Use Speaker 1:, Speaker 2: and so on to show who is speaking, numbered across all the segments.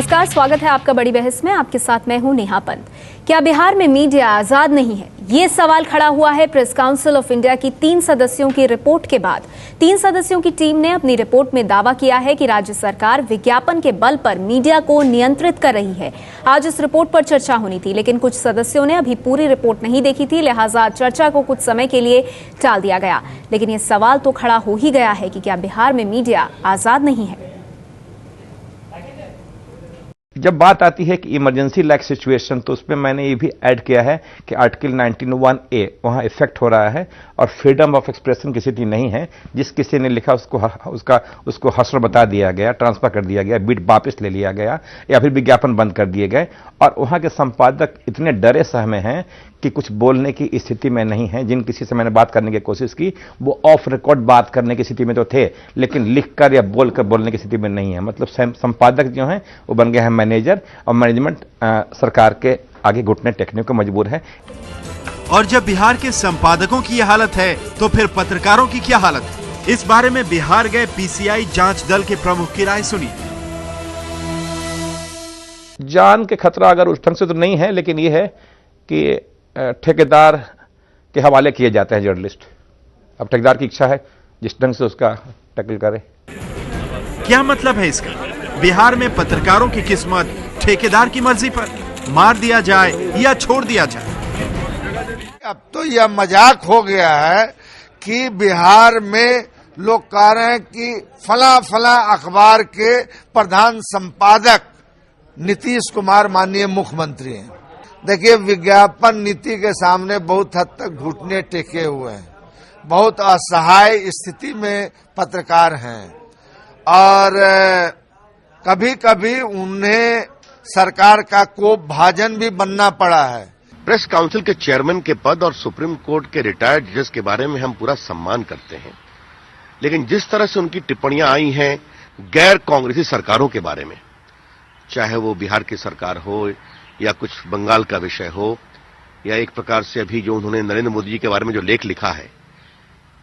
Speaker 1: नमस्कार, स्वागत है आपका बड़ी बहस में। आपके साथ मैं हूं नेहा पंत। क्या बिहार में मीडिया आजाद नहीं है? ये सवाल खड़ा हुआ है प्रेस काउंसिल ऑफ इंडिया की 3 सदस्यों की रिपोर्ट के बाद। 3 सदस्यों की टीम ने अपनी रिपोर्ट में दावा किया है कि राज्य सरकार विज्ञापन के बल पर मीडिया को नियंत्रित कर रही है। आज इस रिपोर्ट पर चर्चा होनी थी, लेकिन कुछ सदस्यों ने अभी पूरी रिपोर्ट नहीं देखी थी, लिहाजा चर्चा को कुछ समय के लिए टाल दिया गया। लेकिन ये सवाल तो खड़ा हो ही गया है कि क्या बिहार में मीडिया आजाद नहीं है?
Speaker 2: जब बात आती है कि इमरजेंसी लाइक सिचुएशन, तो उसमें मैंने ये भी ऐड किया है कि आर्टिकल 19(1)(a वहां इफेक्ट हो रहा है और फ्रीडम ऑफ एक्सप्रेशन किसी की नहीं है। जिस किसी ने लिखा उसको हसर बता दिया गया, ट्रांसफर कर दिया गया, बिट वापस ले लिया गया या फिर विज्ञापन बंद कर दिए गए। और वहां के संपादक इतने डरे सहमे हैं कि कुछ बोलने की स्थिति में नहीं है। जिन किसी से मैंने बात करने की कोशिश की वो ऑफ रिकॉर्ड बात करने की स्थिति में तो थे, लेकिन लिखकर या बोलकर बोलने की स्थिति में नहीं है। मतलब संपादक जो हैं वो बन गए हैं मैनेजर, और मैनेजमेंट सरकार के आगे घुटने टेकने को मजबूर है।
Speaker 3: और जब बिहार के संपादकों की यह हालत है तो फिर पत्रकारों की क्या हालत है? इस बारे में बिहार गए पीसीआई जांच दल के प्रमुख की राय सुनिए।
Speaker 2: जान के खतरा अगर उस ढंग से तो नहीं है, लेकिन यह है कि ठेकेदार के हवाले किए जाते हैं जर्नलिस्ट। अब ठेकेदार की इच्छा है जिस ढंग से उसका टैकल करे।
Speaker 3: क्या मतलब है इसका? बिहार में पत्रकारों की किस्मत ठेकेदार की मर्जी पर, मार दिया जाए या छोड़ दिया जाए।
Speaker 4: अब तो यह मजाक हो गया है कि बिहार में लोग कह रहे हैं कि फला अखबार के प्रधान संपादक नीतीश कुमार माननीय मुख्यमंत्री हैं। देखिए, विज्ञापन नीति के सामने बहुत हद तक घुटने टेके हुए हैं। बहुत असहाय स्थिति में पत्रकार हैं और कभी कभी उन्हें सरकार का कोप भाजन भी बनना पड़ा है।
Speaker 5: प्रेस काउंसिल के चेयरमैन के पद और सुप्रीम कोर्ट के रिटायर्ड जज के बारे में हम पूरा सम्मान करते हैं, लेकिन जिस तरह से उनकी टिप्पणियां आई हैं गैर कांग्रेसी सरकारों के बारे में, चाहे वो बिहार की सरकार हो या कुछ बंगाल का विषय हो या एक प्रकार से अभी जो उन्होंने नरेंद्र मोदी जी के बारे में जो लेख लिखा है,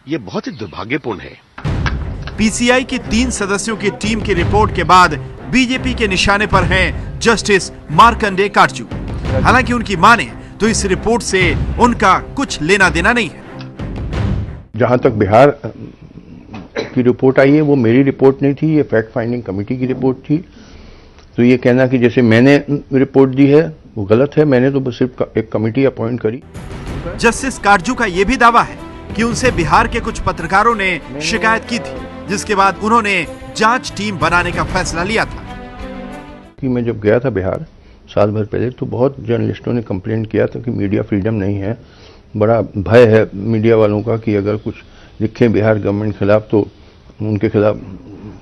Speaker 5: ये बहुत ही दुर्भाग्यपूर्ण है।
Speaker 3: पीसीआई की 3 सदस्यों की टीम की रिपोर्ट के बाद बीजेपी के निशाने पर हैं जस्टिस मार्कंडेय काटजू। हालांकि उनकी माने तो इस रिपोर्ट से उनका कुछ लेना देना नहीं है।
Speaker 6: जहां तक बिहार की रिपोर्ट आई है वो मेरी रिपोर्ट नहीं थी, ये फैक्ट फाइंडिंग कमेटी की रिपोर्ट थी। तो ये कहना कि जैसे मैंने रिपोर्ट दी है वो गलत है। मैंने तो सिर्फ एक कमेटी अपॉइंट करी।
Speaker 3: जस्टिस काटजू का ये भी दावा है कि उनसे बिहार के कुछ पत्रकारों ने शिकायत की थी, जिसके बाद उन्होंने जांच टीम बनाने का फैसला लिया था।
Speaker 6: कि मैं जब गया था बिहार साल भर पहले, तो बहुत जर्नलिस्टों ने कंप्लेंट किया था कि मीडिया फ्रीडम नहीं है। बड़ा भय है मीडिया वालों का कि अगर कुछ लिखें बिहार गवर्नमेंट खिलाफ तो उनके खिलाफ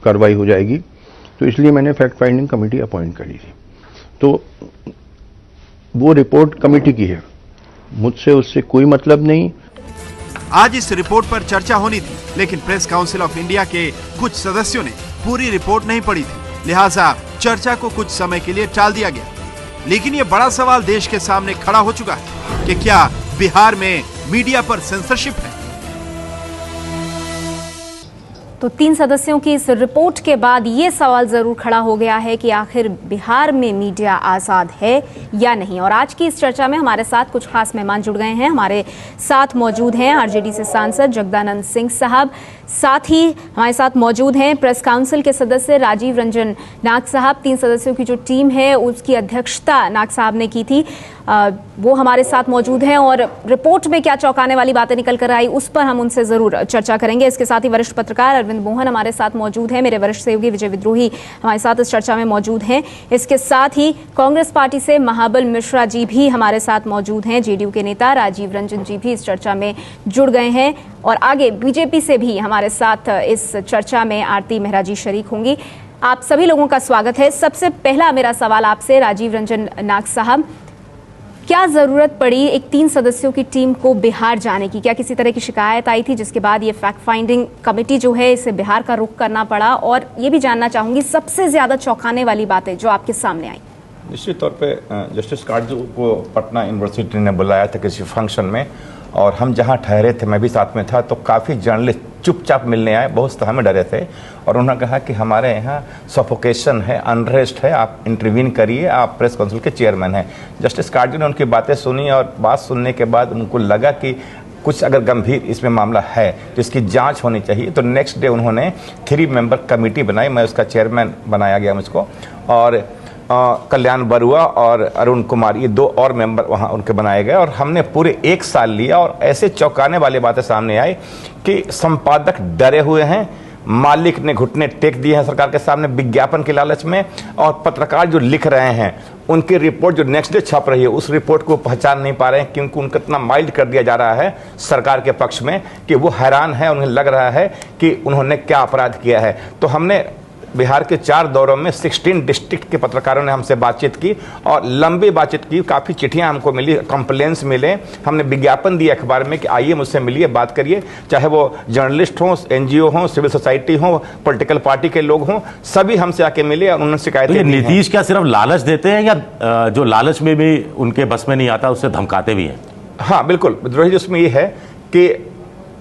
Speaker 6: कार्रवाई हो जाएगी। तो इसलिए मैंने फैक्ट फाइंडिंग कमेटी अपॉइंट करी थी। तो वो रिपोर्ट कमेटी की है, मुझसे उससे कोई मतलब नहीं।
Speaker 3: आज इस रिपोर्ट पर चर्चा होनी थी, लेकिन प्रेस काउंसिल ऑफ इंडिया के कुछ सदस्यों ने पूरी रिपोर्ट नहीं पढ़ी थी, लिहाजा चर्चा को कुछ समय के लिए टाल दिया गया। लेकिन ये बड़ा सवाल देश के सामने खड़ा हो चुका है कि क्या बिहार में मीडिया पर सेंसरशिप है?
Speaker 1: तो 3 सदस्यों की इस रिपोर्ट के बाद ये सवाल जरूर खड़ा हो गया है कि आखिर बिहार में मीडिया आजाद है या नहीं। और आज की इस चर्चा में हमारे साथ कुछ खास मेहमान जुड़ गए हैं। हमारे साथ मौजूद हैं आरजेडी से सांसद जगदानंद सिंह साहब, साथ ही हमारे साथ मौजूद हैं प्रेस काउंसिल के सदस्य राजीव रंजन नाग साहब। 3 सदस्यों की जो टीम है उसकी अध्यक्षता नाग साहब ने की थी, वो हमारे साथ मौजूद हैं और रिपोर्ट में क्या चौंकाने वाली बातें निकल कर आई उस पर हम उनसे जरूर चर्चा करेंगे। इसके साथ ही वरिष्ठ पत्रकार अरविंद मोहन हमारे साथ मौजूद हैं, मेरे वरिष्ठ सहयोगी विजय विद्रोही हमारे साथ इस चर्चा में मौजूद हैं। इसके साथ ही कांग्रेस पार्टी से महाबल मिश्रा जी भी हमारे साथ मौजूद हैं। जेडीयू के नेता राजीव रंजन जी भी इस चर्चा में जुड़ गए हैं और आगे बीजेपी से भी हमारे साथ इस चर्चा में आरती मेहरा जी शरीक होंगी। आप सभी लोगों का स्वागत है। सबसे पहला मेरा सवाल आपसे राजीव रंजन नाग साहब, क्या जरूरत पड़ी एक 3 सदस्यों की टीम को बिहार जाने की? क्या किसी तरह की शिकायत आई थी जिसके बाद ये फैक्ट फाइंडिंग कमेटी जो है इसे बिहार का रुख करना पड़ा? और ये भी जानना चाहूंगी सबसे ज्यादा चौंकाने वाली बातें जो आपके सामने आई।
Speaker 2: निश्चित तौर पे जस्टिस काटजू को पटना यूनिवर्सिटी ने बुलाया था किसी फंक्शन में, और हम जहां ठहरे थे मैं भी साथ में था, तो काफ़ी जर्नलिस्ट चुपचाप मिलने आए, बहुत हमें डरे थे और उन्होंने कहा कि हमारे यहाँ सफोकेशन है, अनरेस्ट है, आप इंटरवीन करिए, आप प्रेस काउंसिल के चेयरमैन हैं। जस्टिस कार्जू ने उनकी बातें सुनी और बात सुनने के बाद उनको लगा कि कुछ अगर गंभीर इसमें मामला है तो इसकी जांच होनी चाहिए। तो नेक्स्ट डे उन्होंने 3 मेंबर कमेटी बनाई, मैं उसका चेयरमैन बनाया गया मुझको, और कल्याण बरुआ और अरुण कुमार, ये 2 और मेंबर वहाँ उनके बनाए गए और हमने पूरे 1 साल लिया और ऐसे चौंकाने वाली बातें सामने आई कि संपादक डरे हुए हैं, मालिक ने घुटने टेक दिए हैं सरकार के सामने विज्ञापन के लालच में, और पत्रकार जो लिख रहे हैं उनकी रिपोर्ट जो नेक्स्ट डे छप रही है उस रिपोर्ट को पहचान नहीं पा रहे हैं क्योंकि उनको इतना माइल्ड कर दिया जा रहा है सरकार के पक्ष में कि वो हैरान है, उन्हें लग रहा है कि उन्होंने क्या अपराध किया है। तो हमने बिहार के 4 दौरों में 16 डिस्ट्रिक्ट के पत्रकारों ने हमसे बातचीत की और लंबी बातचीत की, काफ़ी चिट्ठियां हमको मिली, कंप्लेंट्स मिले, हमने विज्ञापन दिए अखबार में कि आइए मुझसे मिलिए, बात करिए, चाहे वो जर्नलिस्ट हों, NGO हों, सिविल सोसाइटी हों, पॉलिटिकल पार्टी के लोग हों, सभी हमसे आके मिले और उन्होंने शिकायतें दी हैं।
Speaker 7: नीतीश क्या सिर्फ लालच देते हैं या जो लालच में भी उनके बस में नहीं आता उससे धमकाते भी हैं?
Speaker 2: हाँ बिल्कुल, विद्रोही उसमें ये है कि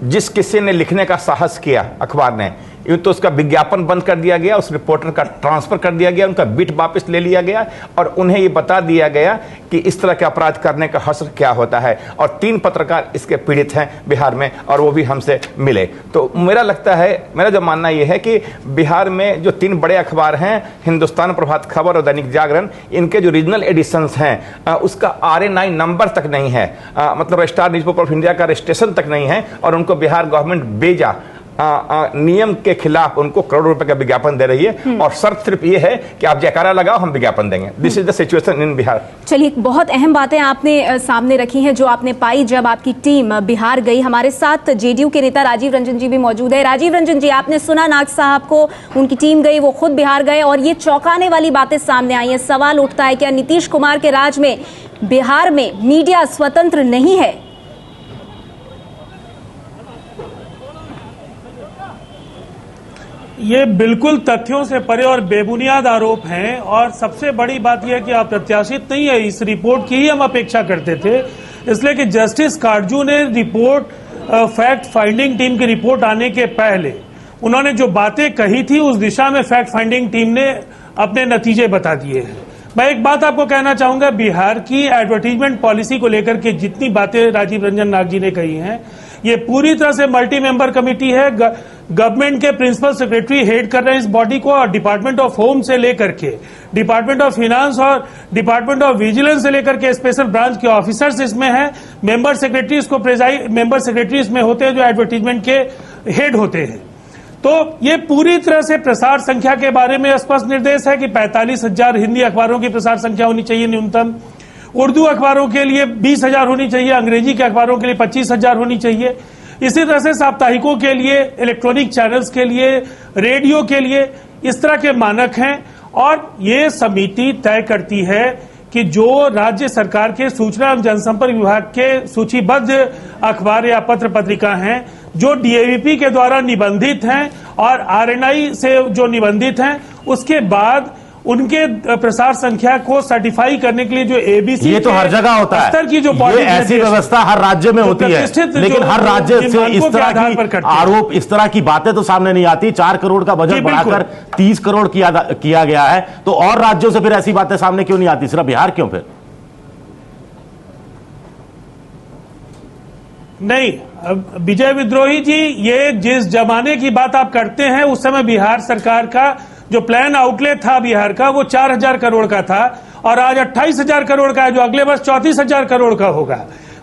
Speaker 2: जिस किसी ने लिखने का साहस किया अखबार ने, यूं तो उसका विज्ञापन बंद कर दिया गया, उस रिपोर्टर का ट्रांसफर कर दिया गया, उनका बिट वापस ले लिया गया और उन्हें ये बता दिया गया कि इस तरह के अपराध करने का हश्र क्या होता है। और 3 पत्रकार इसके पीड़ित हैं बिहार में और वो भी हमसे मिले। तो मेरा लगता है, मेरा जो मानना ये है कि बिहार में जो 3 बड़े अखबार हैं, हिंदुस्तान, प्रभात खबर और दैनिक जागरण, इनके जो रीजनल एडिशंस हैं उसका RA9 नंबर तक नहीं है, मतलब स्टार न्यूज़पेपर ऑफ इंडिया का रजिस्ट्रेशन तक नहीं है और उनको बिहार गवर्नमेंट बेजा नियम के खिलाफ उनको करोड़ों रुपए का विज्ञापन दे रही है और शर्त सिर्फ ये है कि आप जयकारा लगाओ, हम विज्ञापन देंगे। This is the situation in Bihar.
Speaker 1: चलिए, बहुत अहम बातें आपने सामने रखी हैं जो आपने पाई जब आपकी टीम बिहार गई। हमारे साथ JDU के नेता राजीव रंजन जी भी मौजूद है। राजीव रंजन जी, आपने सुना नाग साहब को, उनकी टीम गई, वो खुद बिहार गए और ये चौंकाने वाली बातें सामने आई हैं। सवाल उठता है, क्या नीतीश कुमार के राज में बिहार में मीडिया स्वतंत्र नहीं है?
Speaker 8: ये बिल्कुल तथ्यों से परे और बेबुनियाद आरोप हैं और सबसे बड़ी बात यह है कि अप्रत्याशित नहीं है। इस रिपोर्ट की ही हम अपेक्षा करते थे, इसलिए कि जस्टिस कार्जू ने रिपोर्ट, फैक्ट फाइंडिंग टीम की रिपोर्ट आने के पहले उन्होंने जो बातें कही थी उस दिशा में फैक्ट फाइंडिंग टीम ने अपने नतीजे बता दिए हैं। मैं एक बात आपको कहना चाहूंगा, बिहार की एडवर्टीजमेंट पॉलिसी को लेकर के जितनी बातें राजीव रंजन नाग जी ने कही हैं, ये पूरी तरह से मल्टी मेंबर कमेटी है। गवर्नमेंट के प्रिंसिपल सेक्रेटरी हेड कर रहे हैं इस बॉडी को और डिपार्टमेंट ऑफ होम से लेकर के डिपार्टमेंट ऑफ फाइनेंस और डिपार्टमेंट ऑफ विजिलेंस से लेकर के स्पेशल ब्रांच के ऑफिसर्स इसमें हैं। मेंबर सेक्रेटरी इसमें होते हैं जो एडवर्टीजमेंट के हेड होते हैं। तो ये पूरी तरह से प्रसार संख्या के बारे में स्पष्ट निर्देश है कि 45,000 हिंदी अखबारों की प्रसार संख्या होनी चाहिए न्यूनतम, उर्दू अखबारों के लिए 20,000 होनी चाहिए, अंग्रेजी के अखबारों के लिए 25,000 होनी चाहिए। इसी तरह से साप्ताहिकों के लिए, इलेक्ट्रॉनिक चैनल्स के लिए, रेडियो के लिए इस तरह के मानक हैं और ये समिति तय करती है कि जो राज्य सरकार के सूचना एवं जनसंपर्क विभाग के सूचीबद्ध अखबार या पत्र पत्रिका हैं जो DAVP के द्वारा निबंधित हैं और RNI से जो निबंधित हैं, उसके बाद उनके प्रसार संख्या को सर्टिफाई करने के लिए जो ABC,
Speaker 7: ये तो हर जगह होता है,
Speaker 8: की जो
Speaker 7: ये ऐसी व्यवस्था हर राज्य में होती है, लेकिन हर राज्य से इस तरह की आरोप, इस तरह की बातें तो सामने नहीं आती। 4 करोड़ का बजट बढ़ाकर 30 करोड़ किया गया है, तो और राज्यों से फिर ऐसी बातें सामने क्यों नहीं आती, सिर्फ बिहार क्यों? फिर
Speaker 8: नहीं, विजय विद्रोही जी, ये जिस जमाने की बात आप करते हैं उस समय बिहार सरकार का जो प्लान आउटलेट था बिहार का वो 4,000 करोड़ का था और आज 28,000 करोड़ का है, जो अगले वर्ष 34,000 करोड़ का होगा।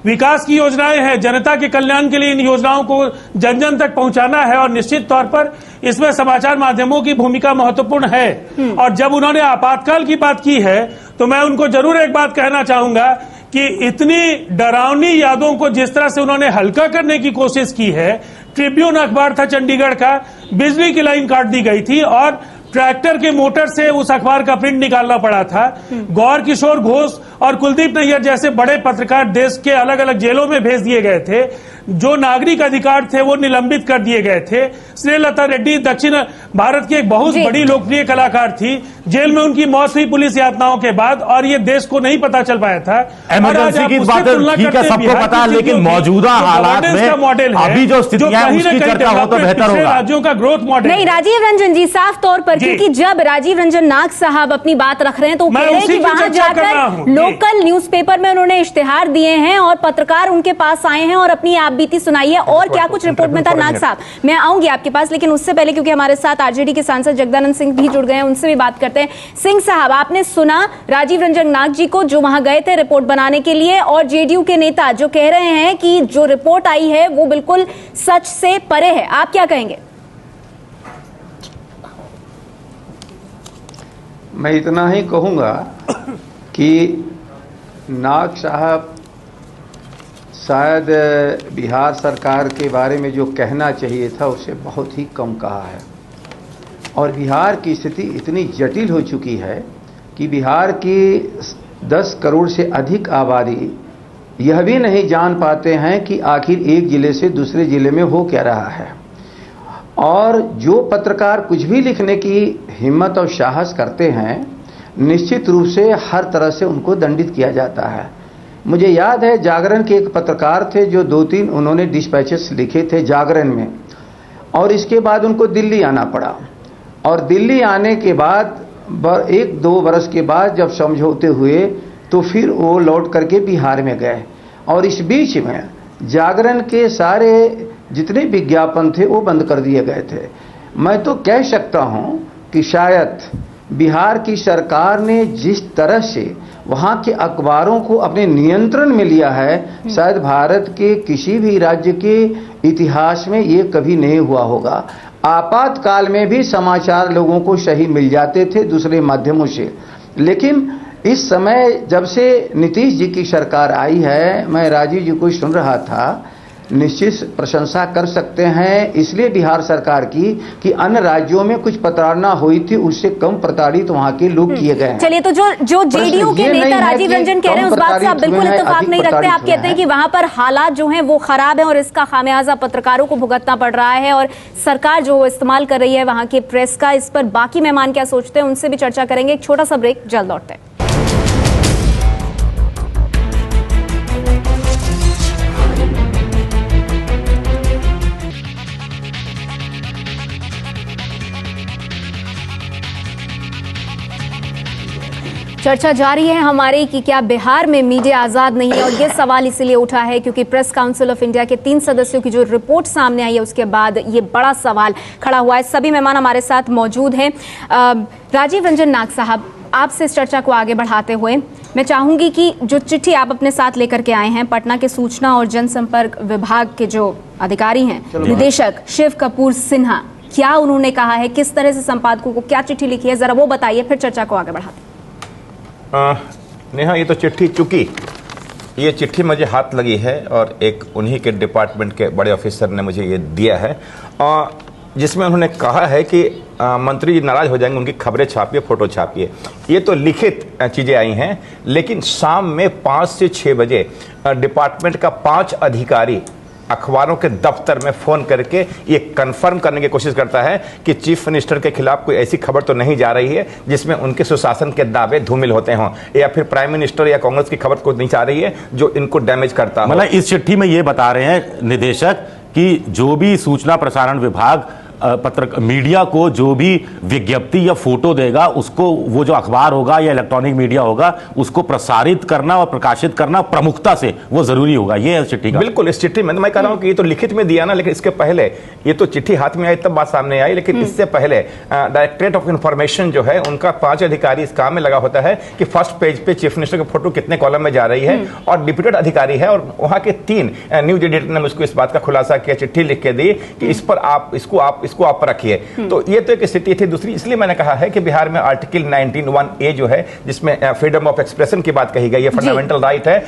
Speaker 8: विकास की योजनाएं हैं, जनता के कल्याण के लिए इन योजनाओं को जन जन तक पहुंचाना है और निश्चित तौर पर इसमें समाचार माध्यमों की भूमिका महत्वपूर्ण है। और जब उन्होंने आपातकाल की बात की है तो मैं उनको जरूर एक बात कहना चाहूंगा कि इतनी डरावनी यादों को जिस तरह से उन्होंने हल्का करने की कोशिश की है, ट्रिब्यून अखबार था चंडीगढ़ का, बिजली की लाइन काट दी गई थी और ट्रैक्टर के मोटर से उस अखबार का प्रिंट निकालना पड़ा था। गौर किशोर घोष और कुलदीप नैयर जैसे बड़े पत्रकार देश के अलग अलग जेलों में भेज दिए गए थे। जो नागरिक अधिकार थे वो निलंबित कर दिए गए थे। स्नेहलता रेड्डी दक्षिण भारत की एक बहुत बड़ी लोकप्रिय कलाकार थी, जेल में उनकी मौत हुई पुलिस यातनाओं के बाद, और ये देश को नहीं पता चल पाया था।
Speaker 7: इमरजेंसी की बातें ठीक है, सबको पता है, लेकिन मौजूदा हालात में अभी जो स्थितियां हैं उसकी चर्चा हो तो बेहतर होगा।
Speaker 8: राज्यों का ग्रोथ मॉडल
Speaker 1: नहीं, राजीव रंजन जी साफ तौर पर, क्योंकि जब राजीव रंजन नाग साहब अपनी बात रख रहे हैं तो कह रहे हैं कि वहां जाकर लोकल न्यूज़पेपर में उन्होंने इश्तिहार दिए हैं और पत्रकार उनके पास आए हैं और अपनी आप बीती सुनाई है, और क्या कुछ रिपोर्ट में था। नाग साहब, मैं आऊंगी आपके पास, लेकिन उससे पहले क्योंकि हमारे साथ आरजेडी के सांसद जगदानंद सिंह भी जुड़ गए हैं, उनसे भी बात करते हैं। सिंह साहब, आपने सुना राजीव रंजन नाग जी को जो वहां गए थे रिपोर्ट बनाने के लिए, और जेडीयू के नेता जो कह रहे हैं कि जो रिपोर्ट आई है वो बिल्कुल सच से परे है, आप क्या कहेंगे?
Speaker 9: मैं इतना ही कहूंगा कि नाग साहब शायद बिहार सरकार के बारे में जो कहना चाहिए था उससे बहुत ही कम कहा है, और बिहार की स्थिति इतनी जटिल हो चुकी है कि बिहार की 10 करोड़ से अधिक आबादी यह भी नहीं जान पाते हैं कि आखिर एक जिले से दूसरे जिले में हो क्या रहा है, और जो पत्रकार कुछ भी लिखने की हिम्मत और साहस करते हैं निश्चित रूप से हर तरह से उनको दंडित किया जाता है। मुझे याद है जागरण के एक पत्रकार थे जो 2-3 उन्होंने डिस्पैचेस लिखे थे जागरण में, और इसके बाद उनको दिल्ली आना पड़ा, और दिल्ली आने के बाद 1-2 वर्ष के बाद जब समझौते हुए तो फिर वो लौट करके बिहार में गए, और इस बीच में जागरण के सारे जितने विज्ञापन थे वो बंद कर दिए गए थे। मैं तो कह सकता हूं कि शायद बिहार की सरकार ने जिस तरह से वहां के अखबारों को अपने नियंत्रण में लिया है, शायद भारत के किसी भी राज्य के इतिहास में ये कभी नहीं हुआ होगा। आपातकाल में भी समाचार लोगों को सही मिल जाते थे दूसरे माध्यमों से, लेकिन इस समय जब से नीतीश जी की सरकार आई है, मैं राजीव जी को सुन रहा था, निश्चित प्रशंसा कर सकते हैं इसलिए बिहार सरकार की कि अन्य राज्यों में कुछ प्रताड़ना हुई थी, उससे कम प्रताड़ित वहां के लोग किए गए हैं।
Speaker 1: चलिए, तो जो जेडीयू के नेता राजीव रंजन कह रहे हैं उस बात से आप बिल्कुल इत्तेफाक नहीं रखते। आप कहते हैं कि वहां पर हालात जो हैं वो खराब है और इसका खामियाजा पत्रकारों को भुगतना पड़ रहा है, और सरकार जो इस्तेमाल कर रही है वहां के प्रेस का, इस पर बाकी मेहमान क्या सोचते हैं उनसे भी चर्चा करेंगे। एक छोटा सा ब्रेक, जल्द लौटते हैं। चर्चा जारी है हमारी कि क्या बिहार में मीडिया आजाद नहीं है, और यह सवाल इसलिए उठा है क्योंकि प्रेस काउंसिल ऑफ इंडिया के 3 सदस्यों की जो रिपोर्ट सामने आई है उसके बाद ये बड़ा सवाल खड़ा हुआ है। सभी मेहमान हमारे साथ मौजूद हैं। राजीव रंजन नाग साहब, आपसे इस चर्चा को आगे बढ़ाते हुए मैं चाहूंगी कि जो चिट्ठी आप अपने साथ लेकर के आए हैं, पटना के सूचना और जनसंपर्क विभाग के जो अधिकारी हैं, निदेशक शिव कपूर सिन्हा, क्या उन्होंने कहा है, किस तरह से संपादकों को क्या चिट्ठी लिखी है, जरा वो बताइए, फिर चर्चा को आगे बढ़ाते हैं।
Speaker 2: नेहा, ये तो चिट्ठी, चूंकि ये चिट्ठी मुझे हाथ लगी है और एक उन्हीं के डिपार्टमेंट के बड़े ऑफिसर ने मुझे ये दिया है, जिसमें उन्होंने कहा है कि मंत्री जी नाराज हो जाएंगे, उनकी खबरें छापिए, फोटो छापिए। ये तो लिखित चीजें आई हैं, लेकिन शाम में 5 से 6 बजे डिपार्टमेंट का 5 अधिकारी अखबारों के दफ्तर में फोन करके ये कंफर्म करने की कोशिश करता है कि चीफ मिनिस्टर के खिलाफ कोई ऐसी खबर तो नहीं जा रही है जिसमें उनके सुशासन के दावे धूमिल होते हों, या फिर प्राइम मिनिस्टर या कांग्रेस की खबर को नहीं जा रही है जो इनको डैमेज करता है।
Speaker 7: मतलब इस चिट्ठी में ये बता रहे हैं निदेशक कि जो भी सूचना प्रसारण विभाग मीडिया को जो भी विज्ञप्ति या फोटो देगा, उसको वो जो अखबार होगा या इलेक्ट्रॉनिक मीडिया होगा उसको प्रसारित करना और प्रकाशित करना प्रमुखता से वो जरूरी होगा। ये है चिट्ठी का।
Speaker 2: बिल्कुल, इस चिट्ठी में मैं कह रहा हूं कि ये तो लिखित में दिया ना, लेकिन इसके पहले ये तो चिट्ठी हाथ में आई तब बात सामने आई, लेकिन इससे पहले डायरेक्टरेट ऑफ इंफॉर्मेशन जो है उनका 5 अधिकारी इस काम में लगा होता है कि फर्स्ट पेज पे चीफ मिनिस्टर की फोटो कितने कॉलम में जा रही है, और डिप्यूटेड अधिकारी है और वहां के 3 न्यूज एडिटर ने मुझको इस बात का खुलासा किया, चिट्ठी लिख के दी कि इस पर आप उसको आप रखिए। तो ये तो एक स्थिति थी। दूसरी इसलिए मैंने कहा है कि बिहार में आर्टिकल 19(1)(a) जो है, जिसमें फ्रीडम ऑफ एक्सप्रेशन की बात कही गई है, फंडामेंटल राइट है,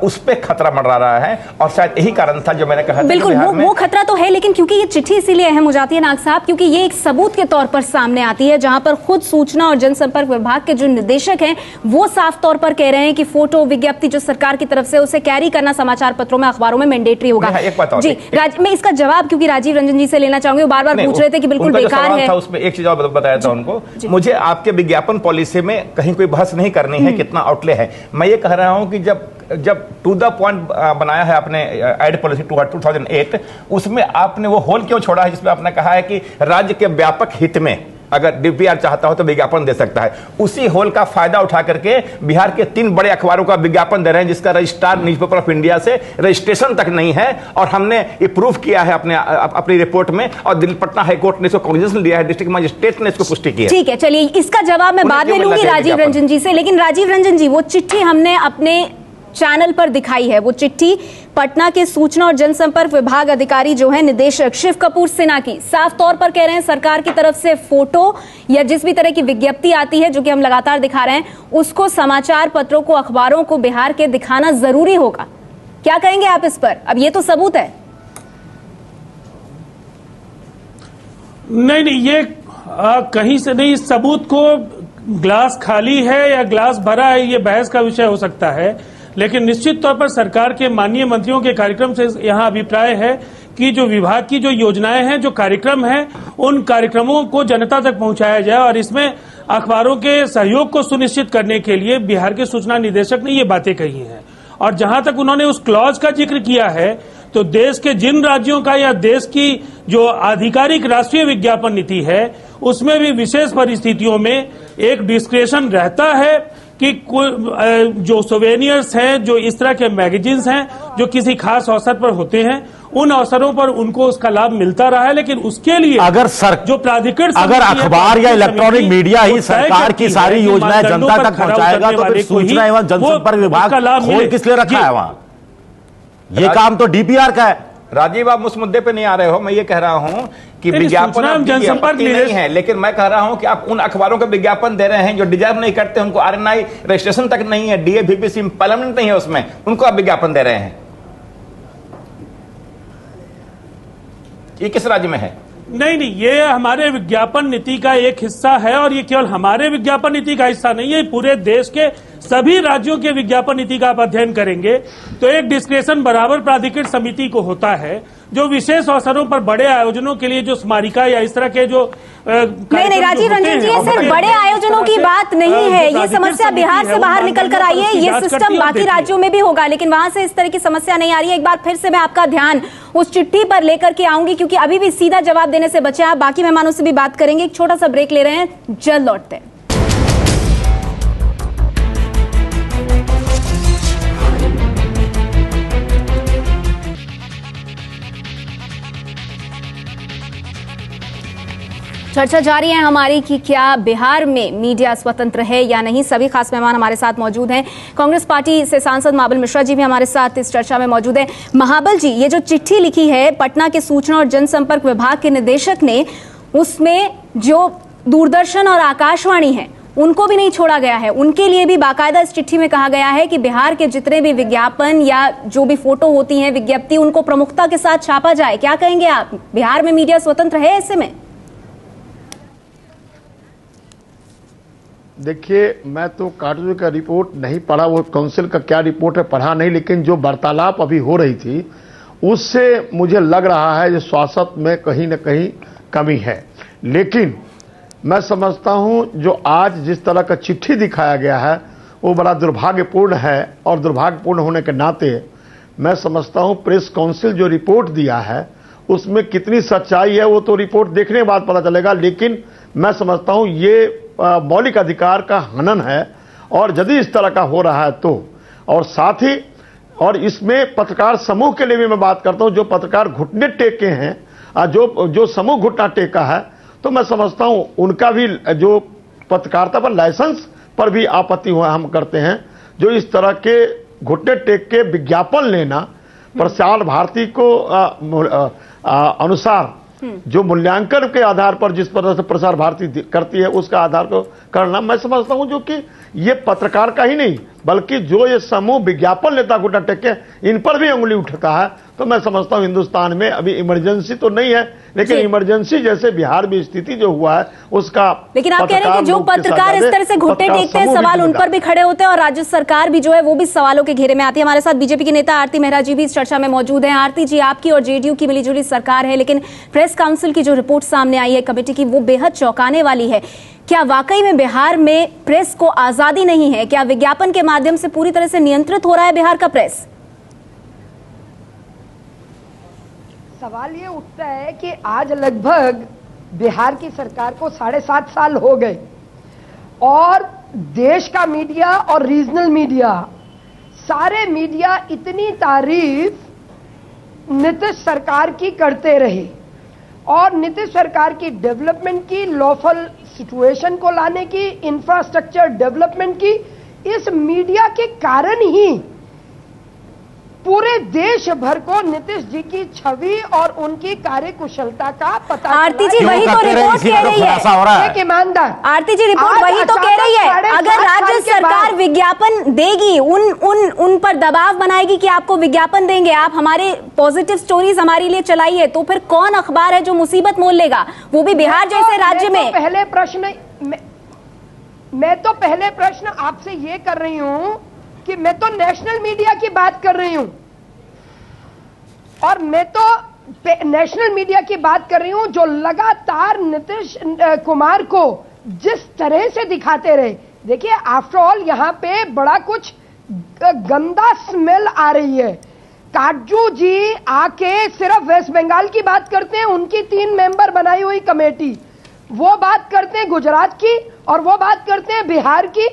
Speaker 2: उस पर खतरा मंडरा रहा है। और शायद यही कारण था जो मैंने कहा।
Speaker 1: बिल्कुल वो खतरा तो है, लेकिन क्योंकि ये चिट्ठी इसीलिए अहम हो जाती है नाग साहब, क्योंकि ये एक सबूत के तौर पर सामने आती है, जहां पर खुद सूचना और जनसंपर्क विभाग के जो निदेशक हैं वो साफ तौर पर कह रहे हैं कि फोटो विज्ञप्ति जो सरकार की तरफ से उसे कैरी करना समाचार पत्रों में, अखबारों में मैंडेटरी होगा। जी, मैं इसका जवाब क्योंकि राजीव रंजन जी से लेना चाहूंगी, वो बार बार पूछ रहे थे कि बिल्कुल बेकार है।
Speaker 2: उसमें एक चीज और बताया था उनको, मुझे आपके विज्ञापन पॉलिसी में कहीं कोई बहस नहीं करनी है कितना आउटले है। मैं ये कह रहा हूं कि जब टू द पॉइंट बनाया है आपने एड पॉलिसी 2008, उसमें आपने वो होल क्यों छोड़ा है जिसमें आपने कहा है कि राज्य के व्यापक हित में अगर डीपीआर चाहता हो तो विज्ञापन दे सकता है। उसी होल का फायदा उठा करके बिहार के 3 बड़े अखबारों का विज्ञापन दे रहे हैं, जिसका रजिस्ट्रार न्यूज़पेपर ऑफ इंडिया से रजिस्ट्रेशन तक नहीं है। और हमने ये प्रूफ किया है अपनी रिपोर्ट में, और दिल्ली पटना हाईकोर्ट ने इसको कॉग्निजेंस लिया है, डिस्ट्रिक्ट मजिस्ट्रेट ने इसको पुष्टि की है।
Speaker 1: ठीक है, चलिए इसका जवाब मैं बाद में लूंगी राजीव रंजन जी से। लेकिन राजीव रंजन जी, वो चिट्ठी हमने अपने चैनल पर दिखाई है, वो चिट्ठी पटना के सूचना और जनसंपर्क विभाग अधिकारी जो है निदेशक शिव कपूर सिन्हा की, साफ तौर पर कह रहे हैं सरकार की तरफ से फोटो या जिस भी तरह की विज्ञप्ति आती है, जो कि हम लगातार दिखा रहे हैं, उसको समाचार पत्रों को, अखबारों को बिहार के दिखाना जरूरी होगा। क्या कहेंगे आप इस पर? अब ये तो सबूत है।
Speaker 8: नहीं, ये कहीं से नहीं, सबूत को ग्लास खाली है या ग्लास भरा है, ये बहस का विषय हो सकता है। लेकिन निश्चित तौर पर सरकार के माननीय मंत्रियों के कार्यक्रम से यहाँ अभिप्राय है कि जो विभाग की जो योजनाएं हैं, जो कार्यक्रम हैं, उन कार्यक्रमों को जनता तक पहुंचाया जाए। और इसमें अखबारों के सहयोग को सुनिश्चित करने के लिए बिहार के सूचना निदेशक ने ये बातें कही हैं। और जहां तक उन्होंने उस क्लॉज का जिक्र किया है, तो देश के जिन राज्यों का या देश की जो आधिकारिक राष्ट्रीय विज्ञापन नीति है, उसमें भी विशेष परिस्थितियों में एक डिस्क्रेशन रहता है कि जो सोवेनियर्स हैं, जो इस तरह के मैगजीन्स हैं, जो किसी खास अवसर पर होते हैं, उन अवसरों पर उनको उसका लाभ मिलता रहा है। लेकिन उसके लिए
Speaker 7: अगर जो प्राधिकरण, अगर अखबार या इलेक्ट्रॉनिक मीडिया ही सरकार की सारी योजनाएं जनता तक पहुंचाएगा, तो फिर सूचना एवं जनसंपर्क विभाग खोल किस लिए रखा है वहां? ये काम तो डीपीआर का है।
Speaker 2: राजीव, आप उस मुद्दे पे नहीं आ रहे हो। मैं ये कह रहा हूं कि विज्ञापन जनसंपर्क नहीं है, लेकिन मैं कह रहा हूं कि आप उन अखबारों का विज्ञापन दे रहे हैं जो डिजर्व नहीं करते, उनको आरएनआई रजिस्ट्रेशन तक नहीं है, डीएवीपीसी इम्प्लीमेंट नहीं है उसमें, उनको आप विज्ञापन दे रहे हैं। ये किस राज्य में है?
Speaker 8: नहीं, ये हमारे विज्ञापन नीति का एक हिस्सा है। और ये केवल हमारे विज्ञापन नीति का हिस्सा नहीं है, पूरे देश के सभी राज्यों के विज्ञापन नीति का आप अध्ययन करेंगे तो एक डिस्क्रेशन बराबर प्राधिकृत समिति को होता है, जो विशेष अवसरों पर बड़े आयोजनों के लिए जो स्मारिका या इस तरह के जो
Speaker 1: नहीं राजीव रंजन जी, ये सिर्फ बड़े आयोजनों की बात नहीं है। ये समस्या बिहार से बाहर निकल कर आई है। ये सिस्टम बाकी राज्यों में भी होगा, लेकिन वहां से इस तरह की समस्या नहीं आ रही है। एक बार फिर से मैं आपका ध्यान उस चिट्ठी पर लेकर के आऊंगी, क्योंकि अभी भी सीधा जवाब देने से बचे आप, बाकी मेहमानों से भी बात करेंगे। एक छोटा सा ब्रेक ले रहे हैं, जल्द लौटते हैं। चर्चा जारी है हमारी कि क्या बिहार में मीडिया स्वतंत्र है या नहीं। सभी खास मेहमान हमारे साथ मौजूद हैं। कांग्रेस पार्टी से सांसद महाबल मिश्रा जी भी हमारे साथ इस चर्चा में मौजूद हैं। महाबल जी, ये जो चिट्ठी लिखी है पटना के सूचना और जनसंपर्क विभाग के निदेशक ने, उसमें जो दूरदर्शन और आकाशवाणी है उनको भी नहीं छोड़ा गया है। उनके लिए भी बाकायदा इस चिट्ठी में कहा गया है कि बिहार के जितने भी विज्ञापन या जो भी फोटो होती हैं, विज्ञप्ति, उनको प्रमुखता के साथ छापा जाए। क्या कहेंगे आप, बिहार में मीडिया स्वतंत्र है ऐसे में?
Speaker 10: देखिए, मैं तो कार्टून का रिपोर्ट नहीं पढ़ा, वो काउंसिल का क्या रिपोर्ट है पढ़ा नहीं, लेकिन जो वार्तालाप अभी हो रही थी उससे मुझे लग रहा है कि स्वास्थ्य में कहीं न कहीं कमी है। लेकिन मैं समझता हूं जो आज जिस तरह का चिट्ठी दिखाया गया है वो बड़ा दुर्भाग्यपूर्ण है, और दुर्भाग्यपूर्ण होने के नाते मैं समझता हूं प्रेस काउंसिल जो रिपोर्ट दिया है उसमें कितनी सच्चाई है वो तो रिपोर्ट देखने के बाद पता चलेगा। लेकिन मैं समझता हूं ये मौलिक अधिकार का हनन है, और यदि इस तरह का हो रहा है तो, और साथ ही और इसमें पत्रकार समूह के लिए भी मैं बात करता हूं, जो पत्रकार घुटने टेके हैं, जो समूह घुटना टेका है, तो मैं समझता हूं उनका भी जो पत्रकारिता पर लाइसेंस पर भी आपत्ति हम करते हैं। जो इस तरह के घुटने टेक के विज्ञापन लेना, प्रसार भारती को अनुसार जो मूल्यांकन के आधार पर जिस तरह से प्रसार भारती करती है उसका आधार को करना मैं समझता हूं, जो कि ये पत्रकार का ही नहीं बल्कि जो ये समूह विज्ञापन नेता गुटा टेके इन पर भी उंगली उठता है। तो मैं समझता हूं हिंदुस्तान में अभी इमरजेंसी तो नहीं है, लेकिन इमरजेंसी जैसे बिहार में स्थिति जो हुआ है उसका,
Speaker 1: लेकिन आप कह रहे हैं कि जो पत्रकार इस तरह से घुटने टेकते हैं, सवाल उन पर भी खड़े होते हैं और राज्य सरकार भी जो है वो भी सवालों के घेरे में आती है। हमारे साथ बीजेपी की नेता आरती मेहरा जी भी इस चर्चा में मौजूद हैं। आरती जी, आपकी और जेडीयू की मिलीजुली सरकार है, लेकिन प्रेस काउंसिल की जो रिपोर्ट सामने आई है कमेटी की, वो बेहद चौंकाने वाली है। क्या वाकई में बिहार में प्रेस को आजादी नहीं है? क्या विज्ञापन के माध्यम से पूरी तरह से नियंत्रित हो रहा है बिहार का प्रेस?
Speaker 11: सवाल ये उठता है कि आज लगभग बिहार की सरकार को 7.5 साल हो गए और देश का मीडिया और रीजनल मीडिया, सारे मीडिया इतनी तारीफ नीतीश सरकार की करते रहे और नीतीश सरकार की डेवलपमेंट की, लॉफुल सिचुएशन को लाने की, इंफ्रास्ट्रक्चर डेवलपमेंट की, इस मीडिया के कारण ही पूरे देश भर को नीतीश जी की छवि और उनकी कार्यकुशलता का पता।
Speaker 1: आरती जी वही तो रिपोर्ट कह रही है,
Speaker 11: एक ईमानदार
Speaker 1: आरती जी रिपोर्ट वही तो कह रही है, अगर राज्य सरकार विज्ञापन देगी, उन पर दबाव बनाएगी कि आपको विज्ञापन देंगे, आप हमारे पॉजिटिव स्टोरीज हमारे लिए चलाइए, तो फिर कौन अखबार है जो मुसीबत मोल लेगा, वो भी बिहार जैसे राज्य में?
Speaker 11: मैं तो पहले प्रश्न आपसे ये कर रही हूं कि मैं तो नेशनल मीडिया की बात कर रही हूं और मैं तो नेशनल मीडिया की बात कर रही हूं जो लगातार नीतीश कुमार को जिस तरह से दिखाते रहे। देखिए, आफ्टर ऑल यहां पे बड़ा कुछ गंदा स्मेल आ रही है। काटजू जी आके सिर्फ वेस्ट बंगाल की बात करते हैं, उनकी 3 मेंबर बनाई हुई कमेटी, वो बात करते हैं गुजरात की और वो बात करते हैं बिहार की,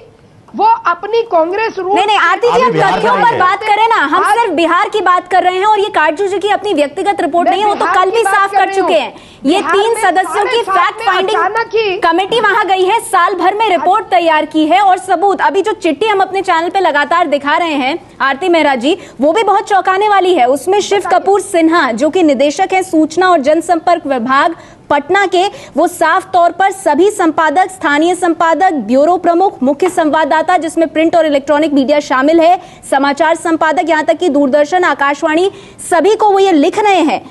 Speaker 11: वो अपनी कांग्रेस रूल।
Speaker 1: नहीं आरती जी, हम तथ्यों पर बात करें ना, हम सिर्फ बिहार की बात कर रहे हैं और ये काटजू जी की अपनी व्यक्तिगत रिपोर्ट नहीं है, वो तो कल भी साफ कर चुके हैं। ये 3 सदस्यों की फैक्ट फाइंडिंग कमेटी वहां गई है, साल भर में रिपोर्ट तैयार की है और सबूत, अभी जो चिट्ठी हम अपने चैनल पे लगातार दिखा रहे हैं आरती मेहरा जी, वो भी बहुत चौंकाने वाली है। उसमें शिव कपूर सिन्हा जो कि निदेशक है सूचना और जनसंपर्क विभाग पटना के, वो साफ तौर पर सभी संपादक, स्थानीय संपादक, ब्यूरो प्रमुख, मुख्य संवाददाता जिसमें प्रिंट और इलेक्ट्रॉनिक मीडिया शामिल है, समाचार संपादक, यहां तक कि दूरदर्शन, आकाशवाणी, सभी को वो ये लिख रहे हैं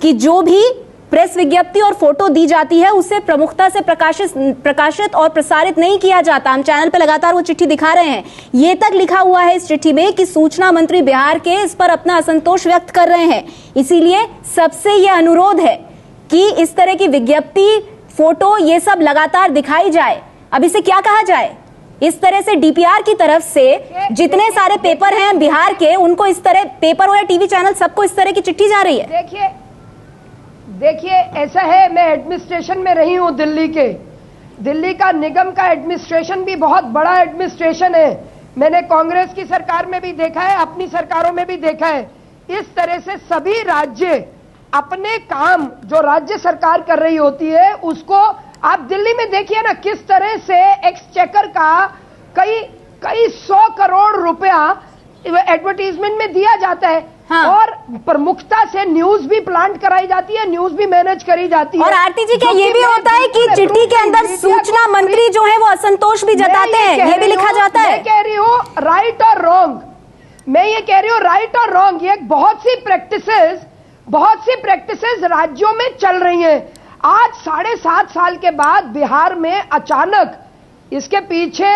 Speaker 1: कि जो भी प्रेस विज्ञप्ति और फोटो दी जाती है उसे प्रमुखता से प्रकाशित और प्रसारित नहीं किया जाता। हम चैनल पे लगातार वो चिट्ठी दिखा रहे हैं, ये तक लिखा हुआ है इस चिट्ठी में कि सूचना मंत्री बिहार के इस पर अपना असंतोष व्यक्त कर रहे हैं। इसीलिए सबसे यह अनुरोध है कि इस तरह की विज्ञप्ति, फोटो, ये सब लगातार दिखाई जाए। अब इसे क्या कहा जाए? इस तरह से डीपीआर की तरफ से जितने सारे पेपर हैं बिहार के, उनको इस तरह, पेपर हो या टीवी चैनल, सबको इस तरह की चिट्ठी जा रही है।
Speaker 11: देखिए ऐसा है, मैं एडमिनिस्ट्रेशन में रही हूं दिल्ली के, दिल्ली का निगम का एडमिनिस्ट्रेशन भी बहुत बड़ा एडमिनिस्ट्रेशन है। मैंने कांग्रेस की सरकार में भी देखा है, अपनी सरकारों में भी देखा है। इस तरह से सभी राज्य अपने काम जो राज्य सरकार कर रही होती है उसको, आप दिल्ली में देखिए ना किस तरह से एक्सचेकर का कई 100 करोड़ रुपया एडवर्टीजमेंट में दिया जाता है। हाँ। और प्रमुखता से न्यूज भी प्लांट कराई जाती है, न्यूज भी मैनेज करी जाती है।
Speaker 1: और आरती जी, क्या ये भी होता है कि चिट्ठी के अंदर सूचना मंत्री जो है वो असंतोष भी जताते हैं, ये भी लिखा जाता है?
Speaker 11: मैं कह रही हूँ राइट और रॉन्ग, मैं ये कह रही हूँ राइट और रॉन्ग, ये बहुत सी प्रैक्टिसेस राज्यों में चल रही हैं। आज 7.5 साल के बाद बिहार में अचानक इसके पीछे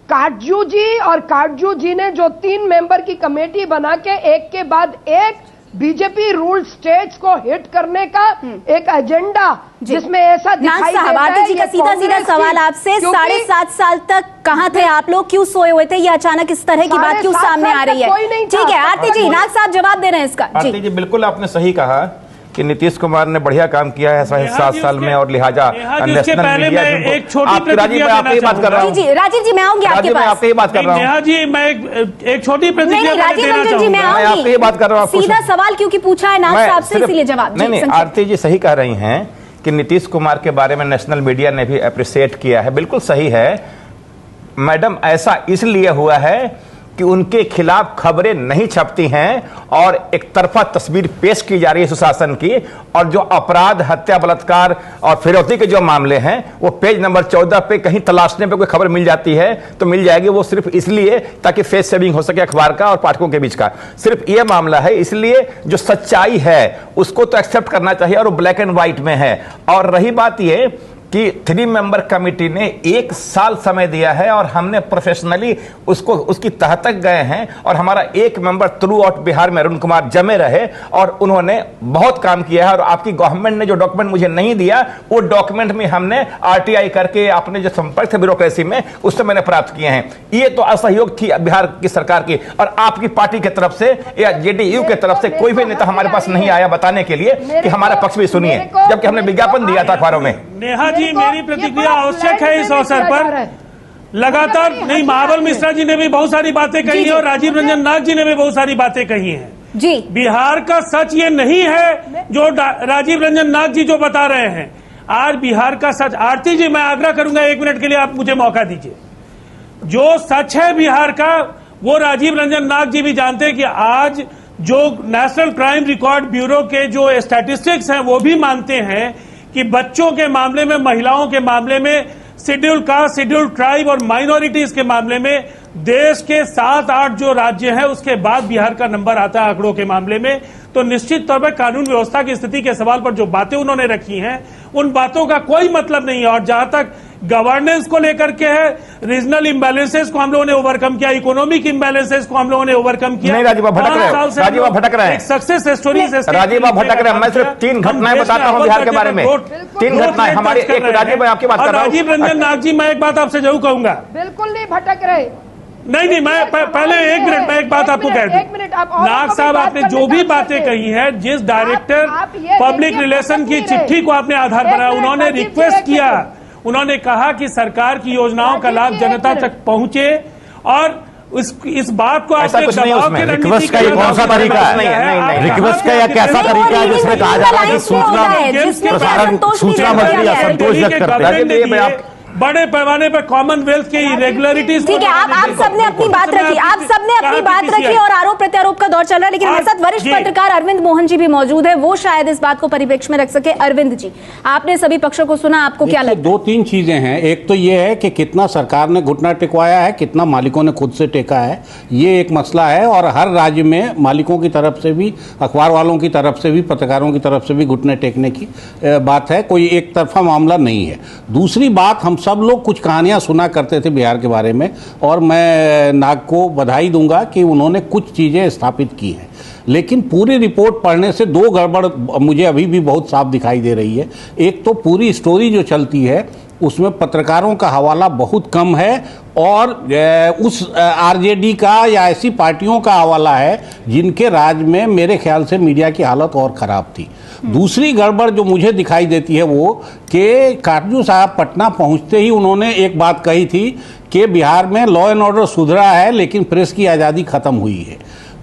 Speaker 11: काटजू जी और काटजू जी ने जो 3 मेंबर की कमेटी बना के एक के बाद एक बीजेपी रूल स्टेट्स को हिट करने का एक एजेंडा, जिसमें ऐसा दिखाई देता है।
Speaker 1: आरती जी का सीधा सवाल आपसे, 7.5 साल तक कहां थे आप लोग, क्यों सोए हुए थे? ये अचानक इस तरह की बात क्यों सामने आ रही है? ठीक है आरती जी, नाग साहब जवाब दे रहे हैं इसका।
Speaker 2: आरती जी, बिल्कुल आपने सही कहा कि नीतीश कुमार ने बढ़िया काम किया है 7 साल में और लिहाजा नेशनल मीडिया।
Speaker 8: एक छोटी प्रतिक्रिया
Speaker 1: राजीव जी मैं आऊंगी आपके पास,
Speaker 2: आपसे बात कर रहा हूँ।
Speaker 8: नेहा जी, मैं एक छोटी प्रतिक्रिया
Speaker 1: राजीव जी मैं
Speaker 2: आपसे बात कर रहा हूँ।
Speaker 1: सीधा सवाल क्योंकि पूछा है नाग साहब से, इसीलिए जवाब।
Speaker 2: नहीं, आरती जी सही कह रही हैं कि नीतीश कुमार के बारे में नेशनल मीडिया ने भी अप्रिशिएट किया है, बिल्कुल सही है मैडम। ऐसा इसलिए हुआ है कि उनके खिलाफ खबरें नहीं छपती हैं और एक तरफा तस्वीर पेश की जा रही है सुशासन की, और जो अपराध, हत्या, बलात्कार और फिरौती के जो मामले हैं वो पेज नंबर 14 पे कहीं तलाशने पे कोई खबर मिल जाती है तो मिल जाएगी, वो सिर्फ इसलिए ताकि फेस सेविंग हो सके अखबार का और पाठकों के बीच का, सिर्फ ये मामला है। इसलिए जो सच्चाई है उसको तो एक्सेप्ट करना चाहिए और वो ब्लैक एंड व्हाइट में है। और रही बात ये कि 3 मेंबर कमेटी ने 1 साल समय दिया है और हमने प्रोफेशनली उसकी तह तक गए हैं, और हमारा 1 मेंबर थ्रू आउट बिहार में अरुण कुमार जमे रहे और उन्होंने बहुत काम किया है। और आपकी गवर्नमेंट ने जो डॉक्यूमेंट मुझे नहीं दिया वो डॉक्यूमेंट में हमने आरटीआई करके अपने जो संपर्क थे ब्यूरोक्रेसी में उससे मैंने प्राप्त किए हैं। ये तो असहयोग थी बिहार की सरकार की, और आपकी पार्टी की तरफ से या जेडीयू की तरफ से कोई भी नेता हमारे पास नहीं आया बताने के लिए कि हमारा पक्ष भी सुनिए, जबकि हमने विज्ञापन दिया था अखबारों में।
Speaker 8: नेहा जी, मेरी प्रतिक्रिया आवश्यक है इस अवसर पर। लगातार नहीं, महाबल मिश्रा जी ने भी बहुत सारी बातें कही हैं और राजीव रंजन नाग जी ने भी बहुत सारी बातें कही हैं
Speaker 1: जी।
Speaker 8: बिहार का सच ये नहीं है जो राजीव रंजन नाग जी जो बता रहे हैं। आज बिहार का सच, आरती जी मैं आग्रह करूंगा 1 मिनट के लिए आप मुझे मौका दीजिए। जो सच है बिहार का वो राजीव रंजन नाग जी भी जानते हैं कि आज जो नेशनल क्राइम रिकॉर्ड ब्यूरो के जो स्टैटिस्टिक्स हैं वो भी मानते हैं कि बच्चों के मामले में, महिलाओं के मामले में, शेड्यूल कास्ट, शेड्यूल ट्राइब और माइनॉरिटीज के मामले में देश के 7-8 जो राज्य हैं उसके बाद बिहार का नंबर आता है आंकड़ों के मामले में। तो निश्चित तौर पर कानून व्यवस्था की स्थिति के सवाल पर जो बातें उन्होंने रखी हैं उन बातों का कोई मतलब नहीं है। और जहां तक गवर्नेंस को लेकर के है, रीजनल इम्बैलेंसेस को हम लोगों ने ओवरकम किया, इकोनॉमिक इम्बैलेंसेस को हम लोगों ने ओवरकम किया।
Speaker 2: नहीं राजीव भटक रहे हैं,
Speaker 8: सक्सेस स्टोरी से
Speaker 2: राजीव भटक रहे हैं। मैं सिर्फ 3 घटनाएं बताता हूं बिहार के बारे में, 3 घटनाएं हमारे। एक राजीव मैं आपकी बात कर रहा हूं।
Speaker 8: राजीव रंजन नाग जी, मैं एक बात आपसे जरूर कहूंगा,
Speaker 11: बिल्कुल नहीं भटक रहे।
Speaker 8: नहीं, मैं पहले 1 मिनट में एक बात आपको कह दूं। नाग साहब, आपने जो भी बातें कही है, जिस डायरेक्टर पब्लिक रिलेशन की चिट्ठी को आपने आधार बनाया, उन्होंने रिक्वेस्ट किया, उन्होंने कहा कि सरकार की योजनाओं का लाभ जनता तक पहुंचे, और इस बात को आपने
Speaker 7: रिक्वेस्ट का ये कौन सा तरीका है? रिक्वेस्ट का या कैसा तरीका है जिसमें कहा जा रहा है कि सूचना प्रसारण, सूचना मंत्री असंतोष व्यक्त करते हैं?
Speaker 8: बड़े पैमाने पर कॉमनवेल्थ के इरेगुलरिटीज।
Speaker 1: ठीक है, आप सबने अपनी बात रखी, आप सबने अपनी बात रखी और आरोप प्रत्यारोप का दौर चल रहा है, लेकिन हमारे साथ वरिष्ठ पत्रकार अरविंद मोहन जी भी मौजूद है, वो शायद इस बात को परिप्रेक्ष्य में रख सके। अरविंद जी, आपने सभी पक्षों को सुना, आपको क्या लगता है?
Speaker 12: 2-3 चीजें हैं। एक तो ये है कि कितना सरकार ने घुटना टेकवाया है, कितना मालिकों ने खुद से टेका है, ये एक मसला है। और हर राज्य में मालिकों की तरफ से भी, अखबार वालों की तरफ से भी, पत्रकारों की तरफ से भी घुटने टेकने की बात है, कोई एक तरफा मामला नहीं है। दूसरी बात, हम सब लोग कुछ कहानियां सुना करते थे बिहार के बारे में, और मैं नाग को बधाई दूंगा कि उन्होंने कुछ चीजें स्थापित की हैं, लेकिन पूरी रिपोर्ट पढ़ने से 2 गड़बड़ मुझे अभी भी बहुत साफ दिखाई दे रही है। एक तो पूरी स्टोरी जो चलती है उसमें पत्रकारों का हवाला बहुत कम है, और उस आरजेडी का या ऐसी पार्टियों का हवाला है जिनके राज में मेरे ख्याल से मीडिया की हालत और ख़राब थी। दूसरी गड़बड़ जो मुझे दिखाई देती है वो कि काटजू साहब पटना पहुंचते ही उन्होंने एक बात कही थी कि बिहार में लॉ एंड ऑर्डर सुधरा है लेकिन प्रेस की आज़ादी ख़त्म हुई है।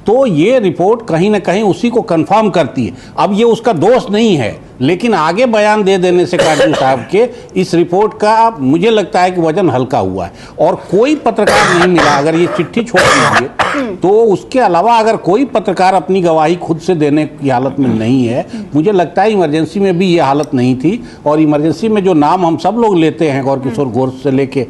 Speaker 12: तो ये रिपोर्ट कहीं ना कहीं उसी को कंफर्म करती है। अब ये उसका दोष नहीं है, लेकिन आगे बयान दे देने से काटजू साहब के इस रिपोर्ट का मुझे लगता है कि वजन हल्का हुआ है, और कोई पत्रकार नहीं मिला। अगर ये चिट्ठी छोड़ दीजिए तो उसके अलावा अगर कोई पत्रकार अपनी गवाही खुद से देने की हालत में नहीं है, मुझे लगता है इमरजेंसी में भी ये हालत नहीं थी। और इमरजेंसी में जो नाम हम सब लोग लेते हैं, गौर किशोर घोष से लेके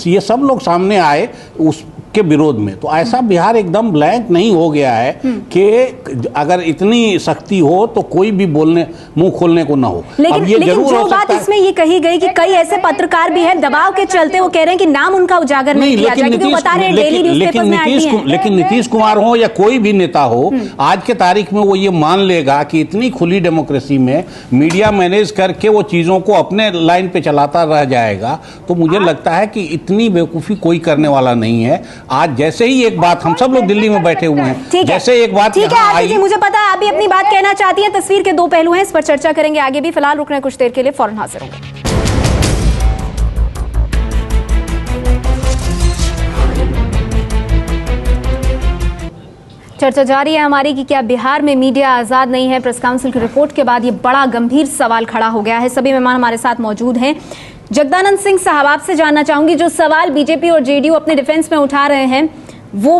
Speaker 12: ये सब लोग सामने आए उसके विरोध में, तो ऐसा बिहार एकदम ब्लैंक नहीं हो गया है कि अगर इतनी सख्ती हो तो कोई भी बोलने, मुंह खोलने को ना हो।
Speaker 1: लेकिन जो बात इसमें ये कही गई कि कई ऐसे पत्रकार भी हैं दबाव के चलते वो कह रहे हैं कि नाम उनका उजागर नहीं किया जाए, क्योंकि वो बता रहे हैं डेली न्यूज़पेपर्स में आती हैं।
Speaker 12: लेकिन नीतीश कुमार हो या कोई भी नेता हो, आज के तारीख में वो ये मान लेगा कि इतनी खुली डेमोक्रेसी में मीडिया मैनेज करके वो चीजों को अपने लाइन पे चलाता रह जाएगा, तो मुझे लगता है कि इतनी बेवकूफी कोई करने वाला नहीं है। आज जैसे ही एक बात, हम सब लोग दिल्ली में बैठे हुए हैं, जैसे एक बात
Speaker 1: ठीक है, मुझे पता है आप भी अपनी बात कहना चाहती हैं। तस्वीर के 2 पहलू हैं, इस पर चर्चा करेंगे आगे भी। फिलहाल रुक रहे हैं कुछ देर के लिए, फौरन हाजिर होंगे। चर्चा जारी है हमारी कि क्या बिहार में मीडिया आजाद नहीं है। प्रेस काउंसिल की रिपोर्ट के बाद ये बड़ा गंभीर सवाल खड़ा हो गया है। सभी मेहमान हमारे साथ मौजूद हैं। जगदानंद सिंह साहब, आपसे जानना चाहूंगी, जो सवाल बीजेपी और जेडीयू अपने डिफेंस में उठा रहे हैं वो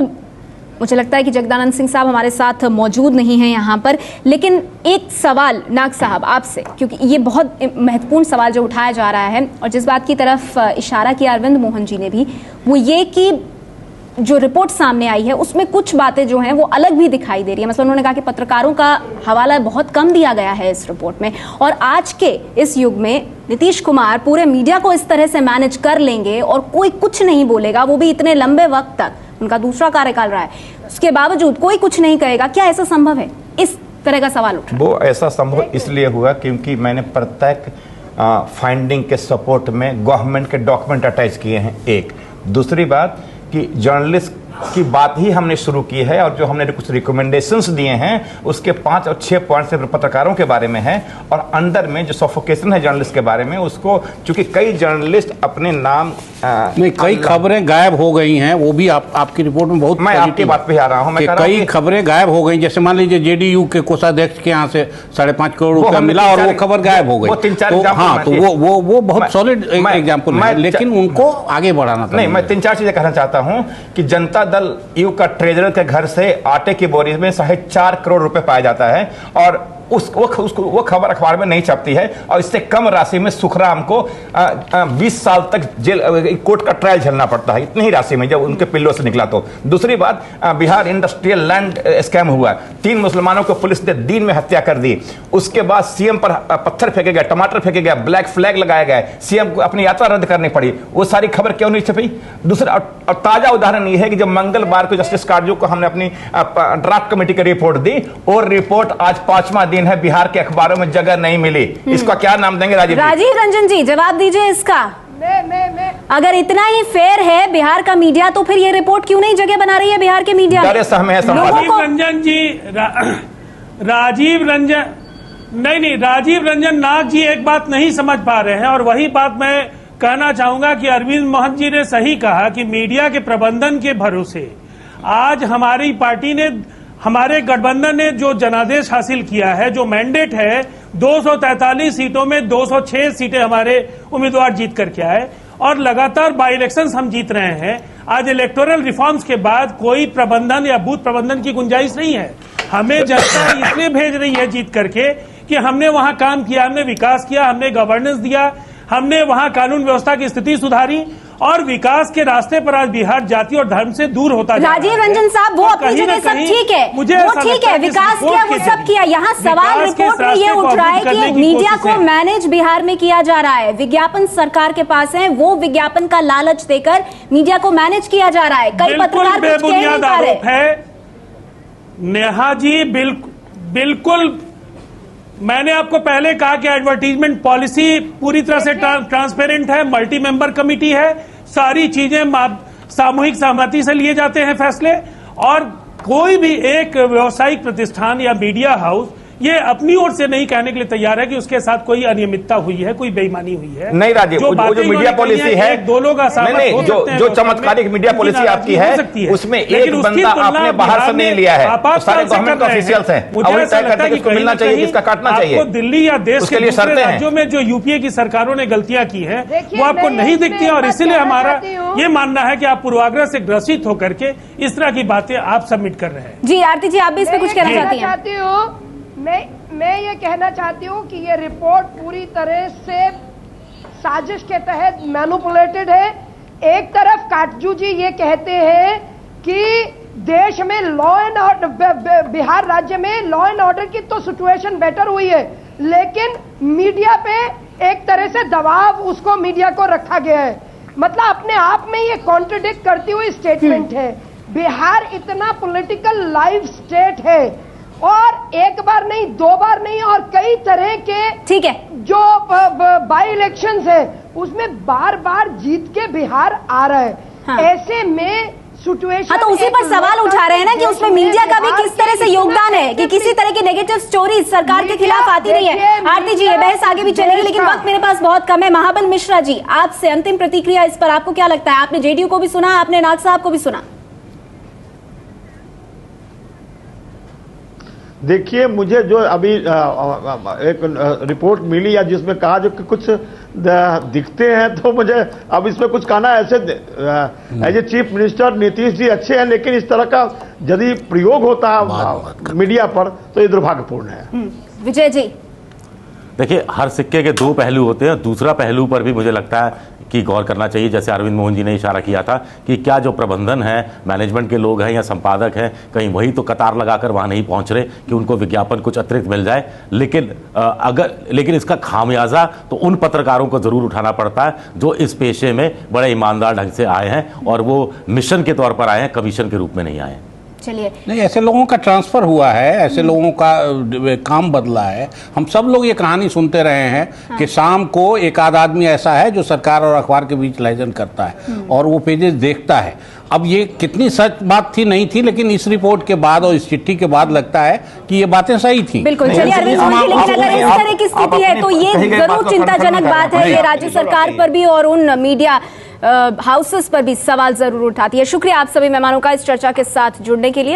Speaker 1: मुझे लगता है कि जगदानंद सिंह साहब हमारे साथ मौजूद नहीं हैं यहाँ पर, लेकिन एक सवाल नाग साहब आपसे, क्योंकि ये बहुत महत्वपूर्ण सवाल जो उठाया जा रहा है और जिस बात की तरफ इशारा किया अरविंद मोहन जी ने भी, वो ये कि जो रिपोर्ट सामने आई है उसमें कुछ बातें जो हैं वो अलग भी दिखाई दे रही है। मतलब उन्होंने कहा कि पत्रकारों का हवाला बहुत कम दिया गया है इस रिपोर्ट में, और आज के इस युग में नीतीश कुमार पूरे मीडिया को इस तरह से मैनेज कर लेंगे और कोई कुछ नहीं बोलेगा, वो भी इतने लंबे वक्त तक, उनका दूसरा कार्यकाल रहा है, उसके बावजूद कोई कुछ नहीं कहेगा। क्या ऐसा संभव है? इस तरह का सवाल उठा।
Speaker 2: वो ऐसा संभव इसलिए हुआ क्योंकि मैंने प्रत्येक फाइंडिंग के सपोर्ट में गवर्नमेंट के डॉक्यूमेंट अटैच किए हैं। एक दूसरी बात कि जर्नलिस्ट की बात ही हमने शुरू की है और जो हमने कुछ रिकमेंडेशंस दिए हैं उसके 5 और 6 पॉइंट से पत्रकारों के बारे में है, और अंदर में जो सफोकेशन है जर्नलिस्ट के बारे में, उसको चूंकि कई जर्नलिस्ट अपने नाम
Speaker 12: नहीं, कई खबरें गायब हो गई हैं, वो भी आपकी रिपोर्ट में बहुत,
Speaker 2: मैं आपकी बात पे आ रहा हूं, मैं
Speaker 12: कई खबरें गायब हो गई। जैसे मान लीजिए जेडीयू के कोषाध्यक्ष के यहाँ से 5.5 करोड़ रुपया मिला और वो खबर गायब हो गई। हाँ, तो वो बहुत सॉलिड एग्जाम्पल है, लेकिन उनको आगे बढ़ाना था।
Speaker 2: नहीं, मैं 3-4 चीजें कहना चाहता हूं कि जनता दल यू का ट्रेजरर के घर से आटे की बोरी में 4.5 करोड़ रुपए पाया जाता है और वो खबर अखबार में नहीं छपती है, और इससे कम राशि में सुखराम को 20 साल तक जेल कोर्ट का ट्रायल झेलना पड़ता है, इतनी ही राशि में, जब उनके पिल्लों से निकला। तो दूसरी बात, बिहार इंडस्ट्रियल लैंड स्कैम हुआ, 3 मुसलमानों को पुलिस ने दिन में हत्या कर दी, उसके बाद सीएम पर पत्थर फेंके गए, टमाटर फेंके गए, ब्लैक फ्लैग लगाया गया, सीएम को अपनी यात्रा रद्द करनी पड़ी, वो सारी खबर क्यों नहीं छपी? दूसरा और ताजा उदाहरण यह है कि जब मंगलवार को जस्टिस काटजू को हमने अपनी ड्राफ्ट कमेटी की रिपोर्ट दी, और रिपोर्ट आज 5वां दिन है, बिहार के अखबारों में जगह नहीं मिली। इसका क्या नाम देंगे? राजीव
Speaker 1: रंजन जी जवाब दीजिए इसका। मैं अगर इतना ही फेयर है बिहार का मीडिया, तो फिर ये रिपोर्ट क्यों नहीं जगह बना रही है बिहार के मीडिया?
Speaker 8: राजीव रंजन जी, राजीव रंजन नाग जी एक बात नहीं समझ पा रहे हैं, और वही बात मैं कहना चाहूंगा कि अरविंद मोहन जी ने सही कहा कि मीडिया के प्रबंधन के भरोसे आज हमारी पार्टी ने, हमारे गठबंधन ने जो जनादेश हासिल किया है, जो मैंडेट है, 243 सीटों में 206 सीटें हमारे उम्मीदवार जीत करके आए, और लगातार बाई इलेक्शंस हम जीत रहे हैं। आज इलेक्टोरल रिफॉर्म्स के बाद कोई प्रबंधन या बूथ प्रबंधन की गुंजाइश नहीं है। हमें जनता इसलिए भेज रही है जीत करके कि हमने वहां काम किया, हमने विकास किया, हमने गवर्नेंस दिया, हमने वहां कानून व्यवस्था की स्थिति सुधारी, और विकास के रास्ते पर आज बिहार जाति और धर्म से दूर होता जा रहा है।
Speaker 1: राजीव रंजन साहब, वो अपनी जगह सब ठीक है, वो ठीक है, विकास किया, वो सब किया। यहाँ सवाल रिपोर्ट में ये उठ रहा है कि मीडिया को मैनेज बिहार में किया जा रहा है, विज्ञापन सरकार के पास है, वो विज्ञापन का लालच देकर मीडिया को मैनेज किया जा रहा है। कई पत्रकार
Speaker 8: बेबुनियाद आरोप है नेहा जी, बिल्कुल। मैंने आपको पहले कहा कि एडवर्टीजमेंट पॉलिसी पूरी तरह से ट्रांसपेरेंट है, मल्टी मेंबर कमेटी है, सारी चीजें सामूहिक सहमति से लिए जाते हैं फैसले, और कोई भी एक व्यावसायिक प्रतिष्ठान या मीडिया हाउस ये अपनी ओर से नहीं कहने के लिए तैयार है कि उसके साथ कोई अनियमितता हुई है, कोई बेईमानी हुई है।
Speaker 2: नहीं राजीव, जो मीडिया पॉलिसी है,
Speaker 8: दो लोग
Speaker 2: जो चमत्कारिक मीडिया पॉलिसी आपकी है, उसमें एक बंदा आपने बाहर से नहीं लिया है, सारे गवर्नमेंट ऑफिशियल्स हैं, मुझे ऐसा लगता है कि इसको मिलना चाहिए, किसका काटना चाहिए।
Speaker 8: आपको दिल्ली या देश के दूसरे राज्यों में जो यूपीए की सरकारों ने गलतियां की हैं, वो आपको नहीं दिखती, और इसीलिए हमारा ये मानना है कि आप पूर्वाग्रह से ग्रसित होकर के इस तरह की बातें आप सबमिट कर रहे हैं।
Speaker 1: जी आरती जी, आप भी इस पे कुछ कहना चाहती हैं?
Speaker 11: मैं ये कहना चाहती हूँ कि ये रिपोर्ट पूरी तरह से साजिश के तहत मैनिपुलेटेड है। एक तरफ काटजू जी ये कहते हैं कि देश में लॉ एंड ऑर्डर, बिहार राज्य में लॉ एंड ऑर्डर की तो सिचुएशन बेटर हुई है, लेकिन मीडिया पे एक तरह से दबाव उसको मीडिया को रखा गया है। मतलब अपने आप में ये कॉन्ट्रडिक्ट करती हुई स्टेटमेंट है। बिहार इतना पॉलिटिकल लाइव स्टेट है, और एक बार नहीं, 2 बार नहीं, और कई तरह के,
Speaker 1: ठीक है,
Speaker 11: जो बाई इलेक्शंस है उसमें बार बार जीत के बिहार आ रहा है। हाँ। ऐसे में सिचुएशन,
Speaker 1: तो उसी पर सवाल उठा रहे हैं ना कि उसमें मीडिया का भी किस तरह से योगदान है, कि किसी तरह की नेगेटिव स्टोरी सरकार के खिलाफ आती नहीं है। आरती जी, ये बहस आगे भी चलेगी, लेकिन वक्त मेरे पास बहुत कम है। महाबल मिश्रा जी, आपसे अंतिम प्रतिक्रिया इस पर, आपको क्या लगता है? आपने जेडीयू को भी सुना, आपने नाग साहब को भी सुना।
Speaker 10: देखिए, मुझे जो अभी एक रिपोर्ट मिली या जिसमें कहा जो कि कुछ दिखते हैं तो मुझे अब इसमें कुछ कहना ऐसे as a chief minister Nitish ji अच्छे हैं, लेकिन इस तरह का यदि प्रयोग होता है मीडिया पर तो ये दुर्भाग्यपूर्ण है।
Speaker 1: विजय जी,
Speaker 7: देखिए, हर सिक्के के दो पहलू होते हैं। दूसरा पहलू पर भी मुझे लगता है कि गौर करना चाहिए, जैसे अरविंद मोहन जी ने इशारा किया था कि क्या जो प्रबंधन है, मैनेजमेंट के लोग हैं या संपादक हैं, कहीं वही तो कतार लगाकर वहां नहीं पहुंच रहे कि उनको विज्ञापन कुछ अतिरिक्त मिल जाए। लेकिन इसका खामियाजा तो उन पत्रकारों को जरूर उठाना पड़ता है जो इस पेशे में बड़े ईमानदार ढंग से आए हैं और वो मिशन के तौर पर आए हैं, कमीशन के रूप में नहीं आए हैं।
Speaker 1: चलिए,
Speaker 12: नहीं, ऐसे लोगों का ट्रांसफर हुआ है, ऐसे लोगों का काम बदला है। हम सब लोग ये कहानी सुनते रहे हैं कि शाम को एक आध आदमी ऐसा है जो सरकार और अखबार के बीच लाइजन करता है और वो पेजेस देखता है। अब ये कितनी सच बात थी नहीं थी, लेकिन इस रिपोर्ट के बाद और इस चिट्ठी के बाद लगता है कि ये बातें सही थी।
Speaker 1: बिल्कुल। चलिए अरविंद मोहन जी, लेकिन अगर इस तरह की स्थिति है तो ये जरूर चिंताजनक बात है। ये राज्य सरकार पर भी और उन मीडिया हाउसेस पर भी सवाल जरूर उठाती है। शुक्रिया आप सभी मेहमानों का इस चर्चा के साथ जुड़ने के लिए।